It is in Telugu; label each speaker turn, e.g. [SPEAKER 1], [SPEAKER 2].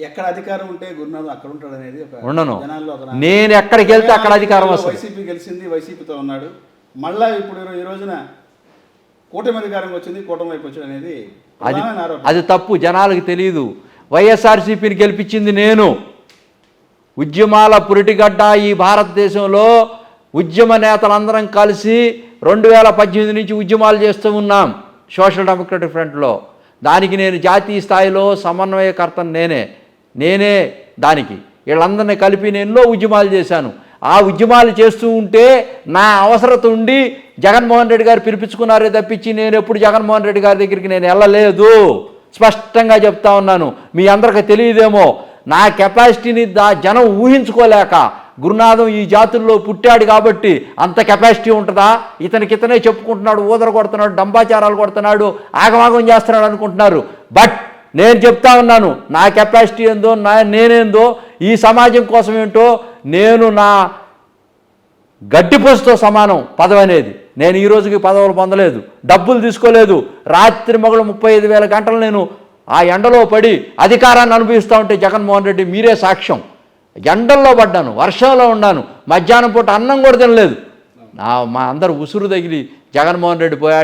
[SPEAKER 1] ఎక్కడ అధికారం ఉంటే గురునాథం అక్కడ ఉంటాడు అనేది
[SPEAKER 2] ఉండను.
[SPEAKER 1] జనాల్లో
[SPEAKER 2] నేను ఎక్కడికి వెళ్తే అక్కడ అధికారం వస్తుంది.
[SPEAKER 1] వైసీపీ గెలిచింది, వైసీపీతో ఉన్నాడు. మళ్ళా ఇప్పుడు ఈ రోజున కూటమి అధికారం వచ్చింది, కూటమి వైపు వచ్చాడు అనేది
[SPEAKER 2] అది తప్పు. జనాలకు తెలియదు. వైఎస్ఆర్సీపీని గెలిపించింది నేను. ఉద్యమాల పురిటిగడ్డ ఈ భారతదేశంలో ఉద్యమ నేతలందరం కలిసి 2018 నుంచి ఉద్యమాలు చేస్తూ ఉన్నాం సోషల్ డెమోక్రటిక్ ఫ్రంట్లో. దానికి నేను జాతీయ స్థాయిలో సమన్వయకర్తను నేనే దానికి వీళ్ళందరినీ కలిపి నేను ఎన్నో ఉద్యమాలు చేశాను. ఆ ఉద్యమాలు చేస్తూ ఉంటే నా అవసరత ఉండి జగన్మోహన్ రెడ్డి గారు పిలిపించుకున్నారే తప్పించి నేను ఎప్పుడు జగన్మోహన్ రెడ్డి గారి దగ్గరికి నేను వెళ్ళలేదు. స్పష్టంగా చెప్తా ఉన్నాను. మీ అందరికీ తెలియదేమో, నా కెపాసిటీని జనం ఊహించుకోలేక గురునాథం ఈ జాతుల్లో పుట్టాడు కాబట్టి అంత కెపాసిటీ ఉంటుందా, ఇతనే చెప్పుకుంటున్నాడు, ఊదర కొడుతున్నాడు, డంబాచారాలు కొడుతున్నాడు, ఆగమాగం చేస్తున్నాడు అనుకుంటున్నారు. బట్ నేను చెప్తా ఉన్నాను, నా కెపాసిటీ ఏందో, నేనేందో, ఈ సమాజం కోసం ఏంటో, నేను నా గడ్డిపోసుతో సమానం పదవి అనేది. నేను ఈ రోజుకి పదవులు పొందలేదు, డబ్బులు తీసుకోలేదు. రాత్రి మగలు 35,000 గంటలు నేను ఆ ఎండలో పడి అధికారాన్ని అనుభవిస్తూ ఉంటే జగన్మోహన్ రెడ్డి మీరే సాక్ష్యం. ఎండల్లో పడ్డాను, వర్షంలో ఉన్నాను, మధ్యాహ్నం పూట అన్నం కూడా తినలేదు. మా అందరు ఉసురు తగిలి జగన్మోహన్ రెడ్డి పోయాడు.